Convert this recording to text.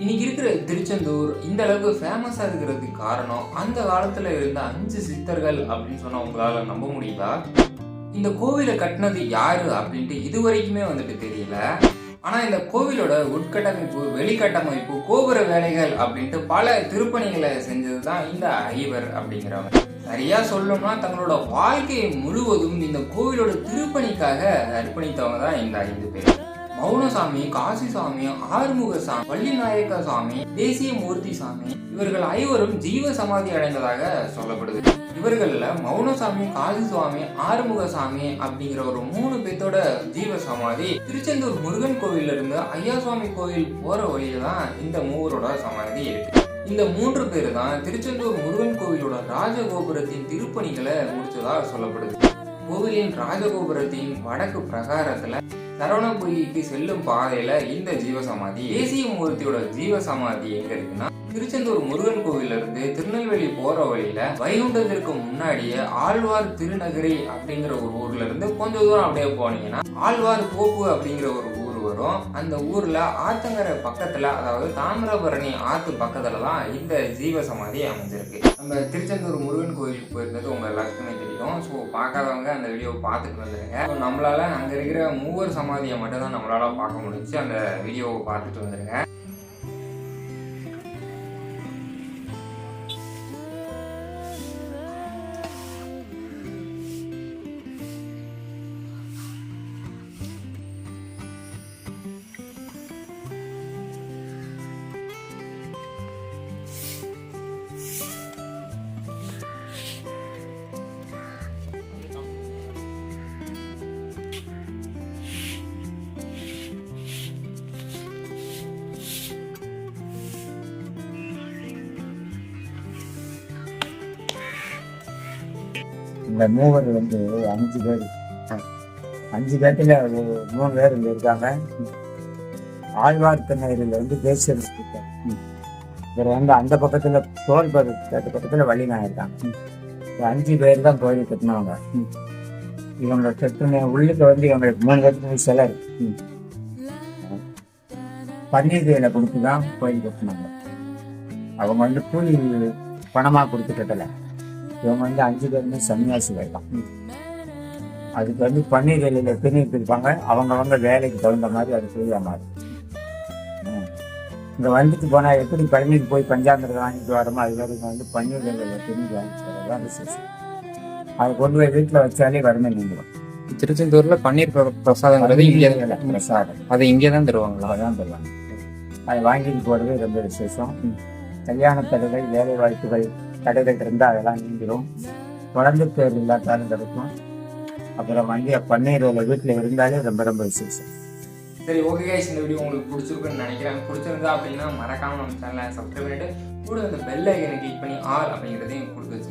இன்னைக்கு இருக்கிற திருச்செந்தூர் இந்த அளவுக்கு ஃபேமஸா இருக்கிறதுக்கு காரணம் அந்த காலத்துல இருந்த 5 சித்தர்கள் அப்படின்னு சொன்னா உங்களால நம்ப முடியுதா? இந்த கோவிலை கட்டினது யாரு அப்படின்ட்டு இது வரைக்குமே தெரியல. ஆனா இந்த கோவிலோட உட்கட்டமைப்பு, வெளிக்கட்டமைப்பு, கோபுர வேலைகள் அப்படின்ட்டு பல திருப்பணிகளை செஞ்சதுதான் இந்த ஐவர் அப்படிங்கிறவங்க. சரியா சொல்லணும்னா தங்களோட வாழ்க்கையை முழுவதும் இந்த கோவிலோட திருப்பணிக்காக அர்ப்பணித்தவங்க தான் இந்த 5 பேர். மௌனசாமி, காசிசாமி, ஆறுமுகசாமி, வள்ளிநாயக்க சாமி, தேசிய மூர்த்தி சாமி இவர்கள் ஐவரும் ஜீவ சமாதி அடைந்ததாக சொல்லப்படுது. இவர்கள்ல மௌனசாமி, காசிசுவாமி, ஆறுமுகசாமி அப்படிங்கிற ஒரு 3 பேர்த்தோட ஜீவ சமாதி திருச்செந்தூர் முருகன் கோவில்ல இருந்து ஐயாசுவாமி கோவில் போற வழியில தான் இந்த 3 சமாதி இருக்கு. இந்த 3 பேர் தான் திருச்செந்தூர் முருகன் கோவிலோட ராஜகோபுரத்தின் திருப்பணிகளை முடிச்சதா சொல்லப்படுது. கோவிலின் ராஜகோபுரத்தின் வடக்கு பிரகாரத்துல சரவணபுரிக்கு செல்லும் பாதையில இந்த ஜீவசமாதி, தேசிய மூர்த்தியோட ஜீவசமாதி எங்க இருக்குன்னா திருச்செந்தூர் முருகன் கோவில்ல இருந்து திருநெல்வேலி போற வழியில வைகுண்டத்திற்கு முன்னாடியே ஆழ்வார் திருநகரி அப்படிங்கிற ஒரு ஊர்ல இருந்து கொஞ்சம் தூரம் அப்படியே போனீங்கன்னா ஆழ்வார் தோப்பு அப்படிங்கிற ஒரு ஊர் வரும். அந்த ஊர்ல ஆத்தங்கரை பக்கத்துல, அதாவது தாமிரபரணி ஆத்து பக்கத்துல தான் இந்த ஜீவசமாதி அமைஞ்சிருக்கு. நம்ம திருச்செந்தூர் முருகன் கோயிலுக்கு போயிருந்தது உங்க எல்லாருக்குமே தெரியும். ஸோ பார்க்காதவங்க அந்த வீடியோவை பார்த்துட்டு வந்துருங்க. நம்மளால அங்க இருக்கிற 3 சமாதியை மட்டும் தான் நம்மளால பார்க்க முடிஞ்சு. அந்த வீடியோவை பார்த்துட்டு வந்துருங்க. இந்த மூவர் 5 பேர். 5 பேர்த்துல 3 பேர் இங்க இருக்காங்க. ஆழ்வார் திருநகரில் தேசிய இவர் அந்த பக்கத்துல தோல்பது பக்கத்துல வள்ளிநாயகர் இருக்காங்க. 5 பேர் தான் கோயில் கட்டினவங்க. இவங்க கட்டின உள்ளுக்கு இவங்களுக்கு 3 பேருக்கு சிலை இருக்கு. பன்னீர் வேலை கொடுத்துதான் கோயில் கட்டினாங்க. அவங்க கூலி பணமா கொடுத்து கட்டலை. இவங்க 5 பேருமே சன்னியாசிகள் தான். அதுக்கு பன்னீர் வேலையில பிரித்து இருப்பாங்க. அவங்க வேலைக்கு தகுந்த மாதிரி அது செய்ய மாதிரி. இங்க வந்துட்டு போனா எப்படி பழனிக்கு போய் பஞ்சாமிரதம் வாங்கிட்டு வரோமோ அது வரைக்கும் பன்னீர் வேலையில பிரிஞ்சு வாங்கிட்டு வரதான் விசேஷம். அதை கொண்டு போய் வீட்டுல வச்சாலே வறுமை நீங்கிடும். திருச்செந்தூர்ல பன்னீர் பிரசாதங்கிறது இங்கே பிரசாதம் அதை இங்கேதான் தருவாங்களா? அதான் தருவாங்க. அதை வாங்கிட்டு போறது ரொம்ப விசேஷம். கல்யாண தடைகள், வேலை வாய்ப்புகள் தடைகள் இருந்தால் அதெல்லாம் நீங்கிடும். குழந்தை பேர் இல்லாட்டாலும் கிடைக்கும். அப்புறம் பன்னீர் வீட்டில் இருந்தாலே ரொம்ப ரொம்ப விசேஷம். சரி, ஓகே கைஸ், இந்த வீடியோ உங்களுக்கு பிடிச்சிருக்குன்னு நினைக்கிறேன். பிடிச்சிருந்தா அப்படின்னா மறக்காம நம்ம சேனலை சப்ஸ்கிரைப் பண்ணிட்டு கூட அந்த பெல் ஐக்கனை கிளிக் பண்ணி ஆல் அப்படிங்கிறதையும் கொடுத்து